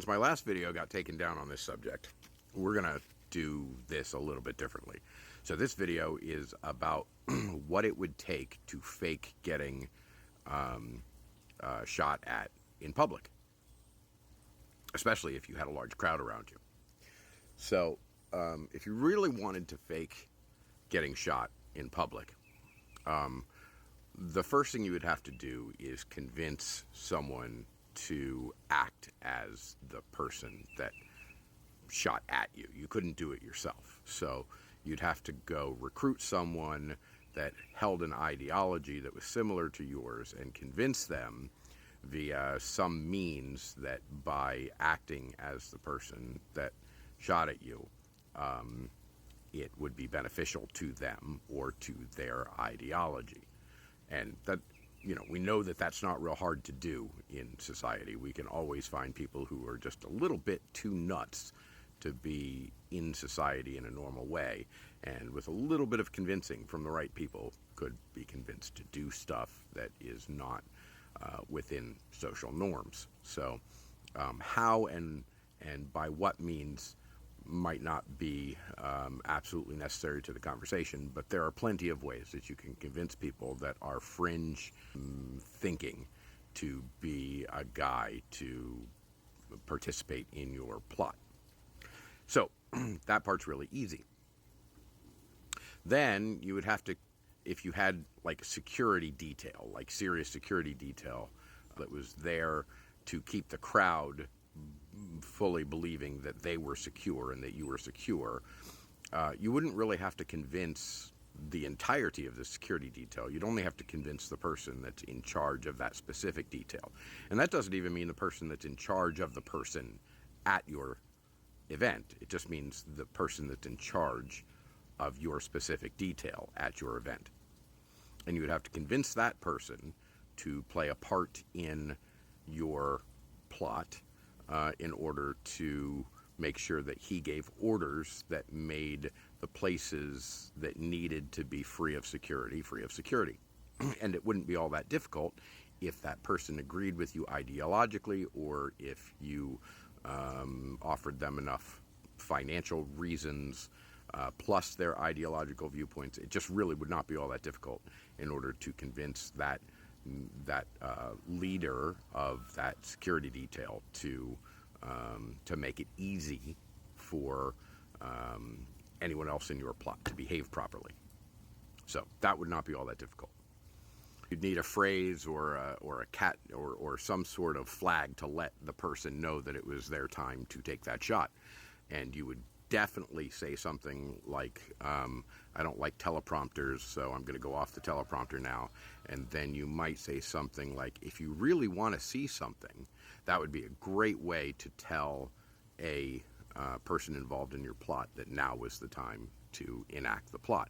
Since my last video got taken down on this subject, we're going to do this a little bit differently. So this video is about what it would take to fake getting shot at in public, especially if you had a large crowd around you. So if you really wanted to fake getting shot in public, the first thing you would have to do is convince someone to act as the person that shot at you. You couldn't do it yourself. So you'd have to go recruit someone that held an ideology that was similar to yours and convince them via some means that by acting as the person that shot at you, it would be beneficial to them or to their ideology. And that, we know that that's not real hard to do in society. We can always find people who are just a little bit too nuts to be in society in a normal way, and with a little bit of convincing from the right people could be convinced to do stuff that is not within social norms. So how and by what means might not be absolutely necessary to the conversation, but there are plenty of ways that you can convince people that are fringe thinking to be a guy to participate in your plot. So that part's really easy. Then you would have to, if you had like a security detail, like serious security detail that was there to keep the crowd fully believing that they were secure and that you were secure, you wouldn't really have to convince the entirety of the security detail. You'd only have to convince the person that's in charge of that specific detail. And that doesn't even mean the person that's in charge of the person at your event. It just means the person that's in charge of your specific detail at your event. And you would have to convince that person to play a part in your plot in order to make sure that he gave orders that made the places that needed to be free of security. And it wouldn't be all that difficult if that person agreed with you ideologically, or if you offered them enough financial reasons plus their ideological viewpoints. It just really would not be all that difficult in order to convince that leader of that security detail to make it easy for anyone else in your plot to behave properly. So that would not be all that difficult. You'd need a phrase or a cat or some sort of flag to let the person know that it was their time to take that shot. And you would definitely say something like, I don't like teleprompters, so I'm going to go off the teleprompter now. And then you might say something like, if you really want to see something, that would be a great way to tell a person involved in your plot that now was the time to enact the plot.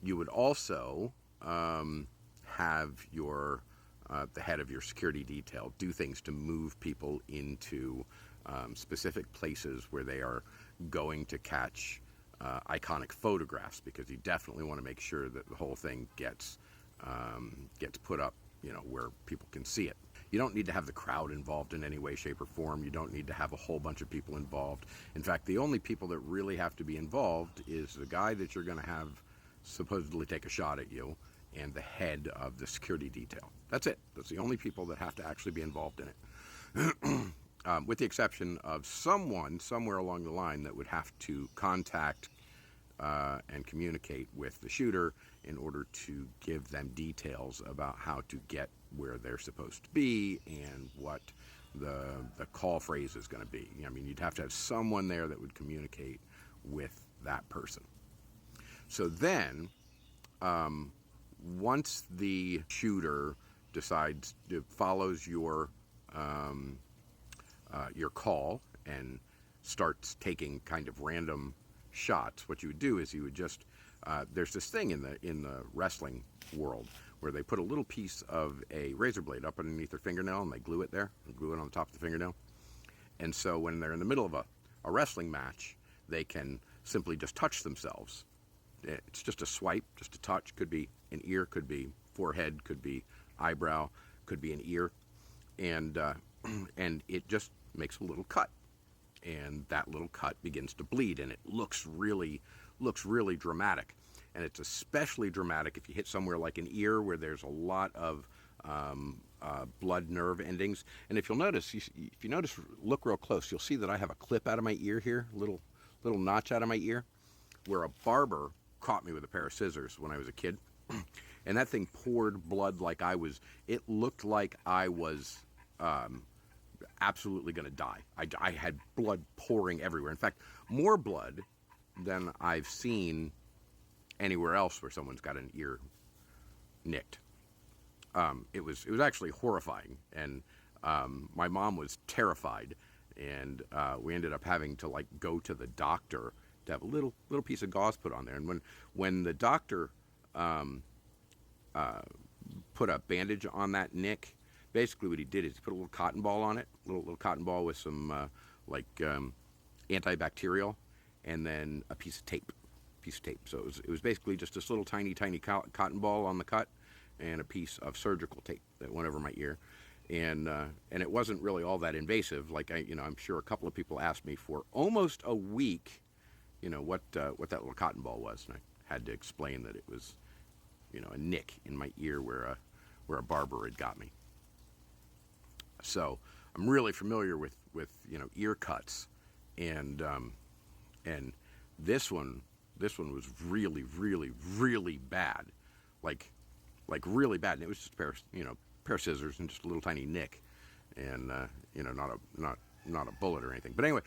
You would also have your the head of your security detail do things to move people into specific places where they are going to catch iconic photographs, because you definitely want to make sure that the whole thing gets put up, where people can see it. You don't need to have the crowd involved in any way, shape, or form. You don't need to have a whole bunch of people involved. In fact, the only people that really have to be involved is the guy that you're going to have supposedly take a shot at you and the head of the security detail. That's it. That's the only people that have to actually be involved in it. With the exception of someone somewhere along the line that would have to contact and communicate with the shooter in order to give them details about how to get where they're supposed to be and what the call phrase is going to be. You'd have to have someone there that would communicate with that person. So then, once the shooter follows your call and starts taking kind of random shots, what you would do is you would just there's this thing in the wrestling world where they put a little piece of a razor blade up underneath their fingernail and they glue it there and glue it on the top of the fingernail. And so when they're in the middle of a wrestling match, they can simply just touch themselves. It's just a swipe, just a touch. Could be an ear, could be forehead, could be eyebrow, could be an ear. And and it just makes a little cut, and that little cut begins to bleed, and it looks really dramatic. And it's especially dramatic if you hit somewhere like an ear where there's a lot of blood nerve endings. And if you'll notice, if you notice, look real close, you'll see that I have a clip out of my ear here, little notch out of my ear, where a barber caught me with a pair of scissors when I was a kid. And that thing poured blood like it looked like I was absolutely going to die. I had blood pouring everywhere. In fact, more blood than I've seen anywhere else where someone's got an ear nicked. It was actually horrifying, and my mom was terrified, and we ended up having to go to the doctor to have a little piece of gauze put on there. And when the doctor put a bandage on that nick, basically what he did is he put a little cotton ball on it, little cotton ball with some antibacterial, and then a piece of tape. So it was basically just this little tiny cotton ball on the cut, and a piece of surgical tape that went over my ear, and it wasn't really all that invasive. I'm sure a couple of people asked me for almost a week, what that little cotton ball was, and I had to explain that it was, a nick in my ear where a barber had got me. So I'm really familiar with ear cuts, and this one was really bad, like really bad, and it was just a pair of scissors and just a little tiny nick, and not a bullet or anything. But anyway,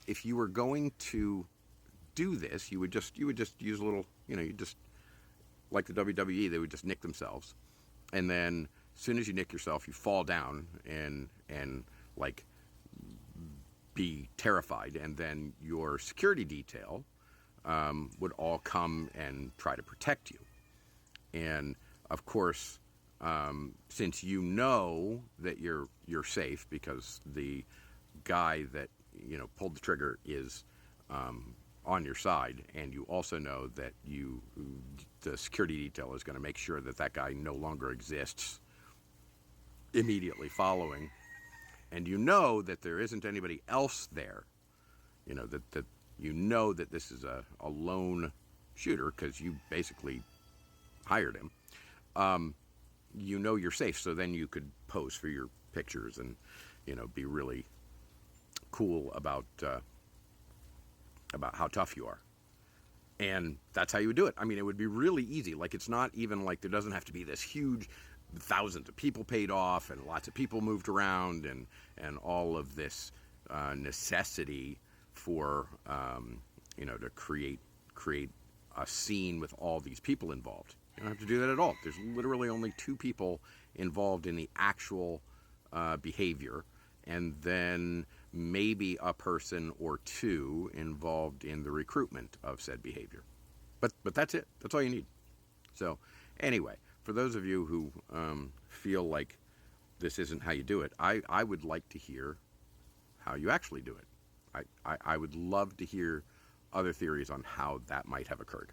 if you were going to do this, you would just use a little, you just, like the WWE, they would just nick themselves, and then as soon as you nick yourself, you fall down and be terrified, and then your security detail would all come and try to protect you. And of course, since you know that you're safe because the guy that pulled the trigger is on your side, and you also know that the security detail is going to make sure that guy no longer exists immediately following, and you know that there isn't anybody else there, that this is a lone shooter because you basically hired him, you're safe. So then you could pose for your pictures and be really cool about how tough you are. And that's how you would do it. I mean, it would be really easy. It's not even there doesn't have to be this huge, thousands of people paid off and lots of people moved around and all of this necessity for to create a scene with all these people involved. You don't have to do that at all. There's literally only 2 people involved in the actual behavior, and then maybe a person or 2 involved in the recruitment of said behavior. But that's it. That's all you need. So anyway, for those of you who feel like this isn't how you do it, I would like to hear how you actually do it. I would love to hear other theories on how that might have occurred.